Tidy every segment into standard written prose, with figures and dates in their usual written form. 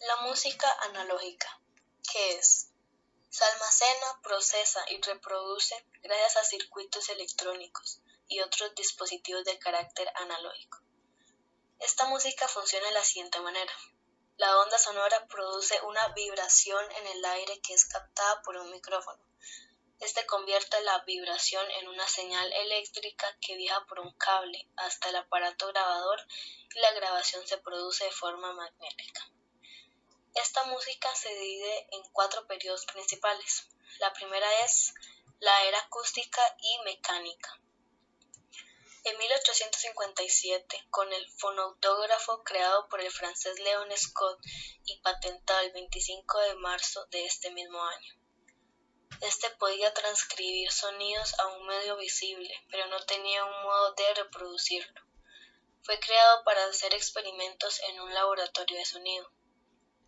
La música analógica, ¿qué es? Se almacena, procesa y reproduce gracias a circuitos electrónicos y otros dispositivos de carácter analógico. Esta música funciona de la siguiente manera. La onda sonora produce una vibración en el aire que es captada por un micrófono. Este convierte la vibración en una señal eléctrica que viaja por un cable hasta el aparato grabador y la grabación se produce de forma magnética. Esta música se divide en 4 periodos principales. La primera es la era acústica y mecánica. En 1857, con el fonautógrafo creado por el francés Léon Scott y patentado el 25 de marzo de este mismo año. Este podía transcribir sonidos a un medio visible, pero no tenía un modo de reproducirlo. Fue creado para hacer experimentos en un laboratorio de sonido.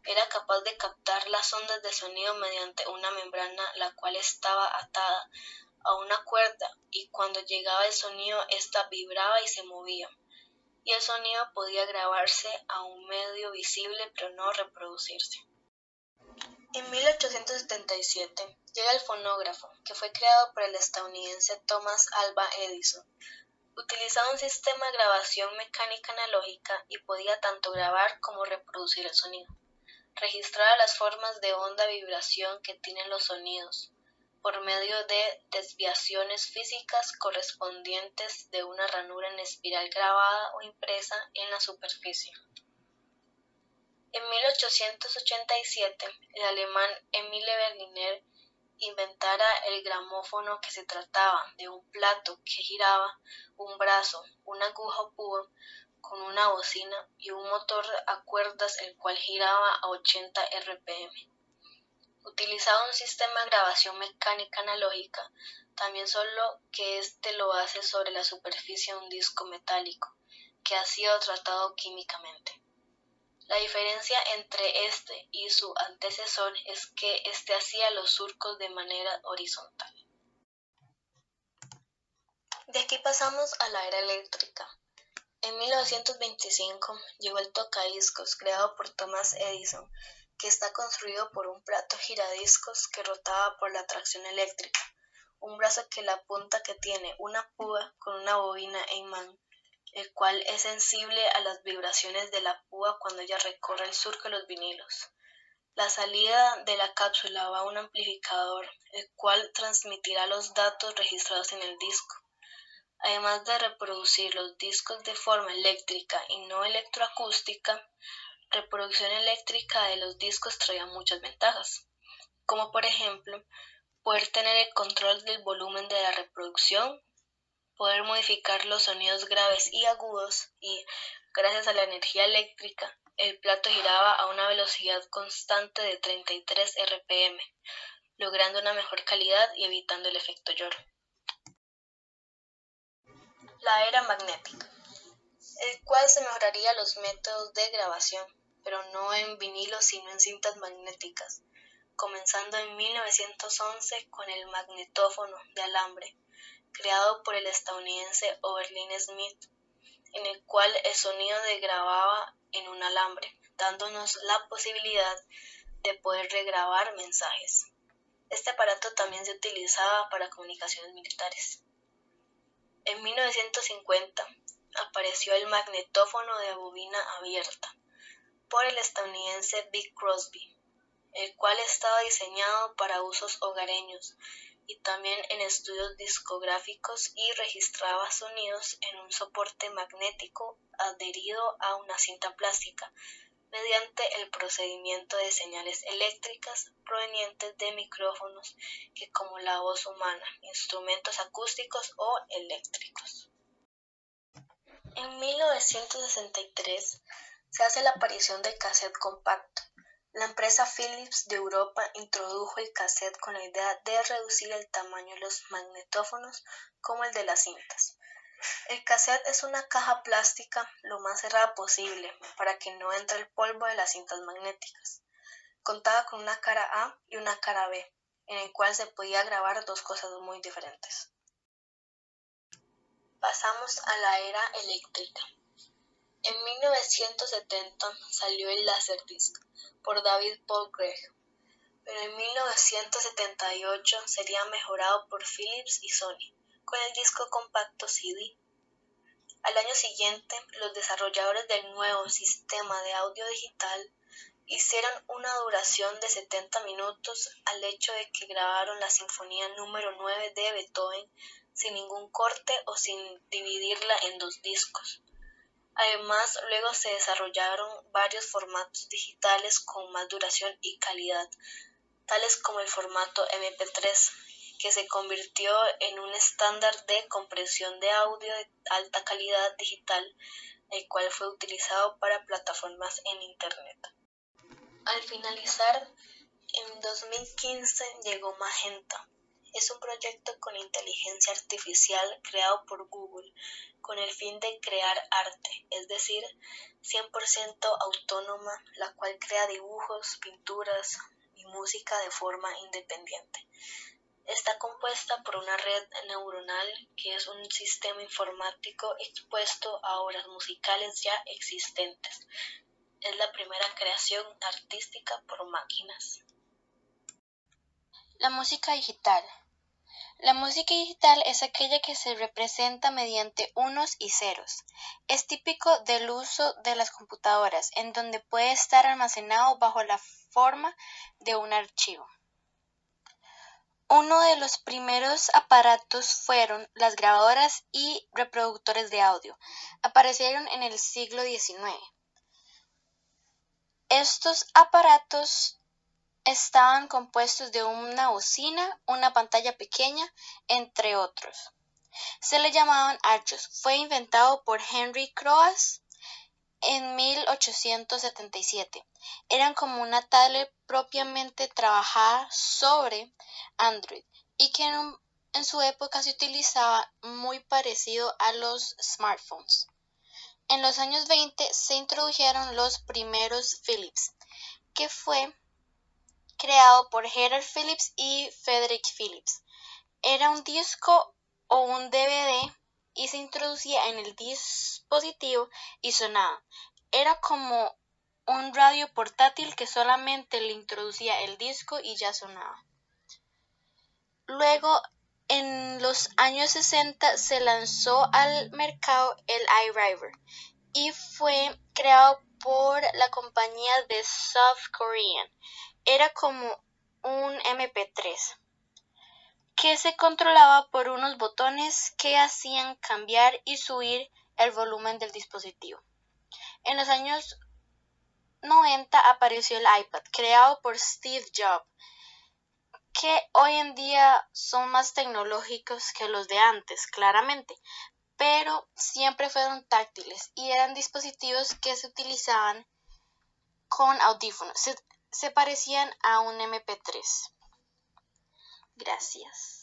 Era capaz de captar las ondas de sonido mediante una membrana la cual estaba atada a una cuerda y cuando llegaba el sonido ésta vibraba y se movía, y el sonido podía grabarse a un medio visible pero no reproducirse. En 1877 llega el fonógrafo, que fue creado por el estadounidense Thomas Alva Edison. Utilizaba un sistema de grabación mecánica analógica y podía tanto grabar como reproducir el sonido. Registraba las formas de onda vibración que tienen los sonidos por medio de desviaciones físicas correspondientes de una ranura en espiral grabada o impresa en la superficie. En 1887, el alemán Emile Berliner inventara el gramófono, que se trataba de un plato que giraba, un brazo, una aguja o púa con una bocina y un motor a cuerdas el cual giraba a 80 RPM. Utilizaba un sistema de grabación mecánica analógica, también solo que este lo hace sobre la superficie de un disco metálico, que ha sido tratado químicamente. La diferencia entre este y su antecesor es que este hacía los surcos de manera horizontal. De aquí pasamos a la era eléctrica. En 1925 llegó el tocadiscos creado por Thomas Edison, que está construido por un plato giradiscos que rotaba por la tracción eléctrica, un brazo que la punta que tiene una púa con una bobina e imán, el cual es sensible a las vibraciones de la púa cuando ella recorre el surco de los vinilos. La salida de la cápsula va a un amplificador, el cual transmitirá los datos registrados en el disco. Además de reproducir los discos de forma eléctrica y no electroacústica, reproducción eléctrica de los discos traía muchas ventajas, como por ejemplo, poder tener el control del volumen de la reproducción, poder modificar los sonidos graves y agudos y, gracias a la energía eléctrica, el plato giraba a una velocidad constante de 33 RPM, logrando una mejor calidad y evitando el efecto lloro. La era magnética, el cual se mejoraría los métodos de grabación, pero no en vinilo sino en cintas magnéticas, comenzando en 1911 con el magnetófono de alambre, creado por el estadounidense Oberlin Smith, en el cual el sonido se grababa en un alambre, dándonos la posibilidad de poder regrabar mensajes. Este aparato también se utilizaba para comunicaciones militares. En 1950 apareció el magnetófono de bobina abierta por el estadounidense Bing Crosby, el cual estaba diseñado para usos hogareños y también en estudios discográficos y registraba sonidos en un soporte magnético adherido a una cinta plástica mediante el procedimiento de señales eléctricas provenientes de micrófonos que como la voz humana, instrumentos acústicos o eléctricos. En 1963 se hace la aparición del cassette compacto. La empresa Philips de Europa introdujo el cassette con la idea de reducir el tamaño de los magnetófonos como el de las cintas. El cassette es una caja plástica lo más cerrada posible para que no entre el polvo de las cintas magnéticas. Contaba con una cara A y una cara B, en el cual se podía grabar dos cosas muy diferentes. Pasamos a la era eléctrica. En 1970 salió el Laserdisc por David Paul Gregg, pero en 1978 sería mejorado por Philips y Sony con el disco compacto CD. Al año siguiente, los desarrolladores del nuevo sistema de audio digital hicieron una duración de 70 minutos al hecho de que grabaron la Sinfonía número 9 de Beethoven sin ningún corte o sin dividirla en dos discos. Además, luego se desarrollaron varios formatos digitales con más duración y calidad, tales como el formato MP3, que se convirtió en un estándar de compresión de audio de alta calidad digital, el cual fue utilizado para plataformas en Internet. Al finalizar, en 2015 llegó Magenta. Es un proyecto con inteligencia artificial creado por Google con el fin de crear arte, es decir, 100% autónoma, la cual crea dibujos, pinturas y música de forma independiente. Está compuesta por una red neuronal que es un sistema informático expuesto a obras musicales ya existentes. Es la primera creación artística por máquinas. La música digital. La música digital es aquella que se representa mediante unos y ceros. Es típico del uso de las computadoras, en donde puede estar almacenado bajo la forma de un archivo. Uno de los primeros aparatos fueron las grabadoras y reproductores de audio. Aparecieron en el siglo XIX. Estos aparatos estaban compuestos de una bocina, una pantalla pequeña, entre otros. Se le llamaban archos. Fue inventado por Henry Croas en 1877. Eran como una tablet propiamente trabajada sobre Android y que en su época se utilizaba muy parecido a los smartphones. En los años 20 se introdujeron los primeros Philips, que fue creado por Gerald Philips y Frederick Philips. Era un disco o un DVD y se introducía en el dispositivo y sonaba. Era como un radio portátil que solamente le introducía el disco y ya sonaba. Luego, en los años 60 se lanzó al mercado el iRiver y fue creado por la compañía de South Korean. Era como un MP3 que se controlaba por unos botones que hacían cambiar y subir el volumen del dispositivo. En los años 90 apareció el iPad, creado por Steve Jobs, que hoy en día son más tecnológicos que los de antes, claramente, pero siempre fueron táctiles y eran dispositivos que se utilizaban con audífonos. Se parecían a un MP3. Gracias.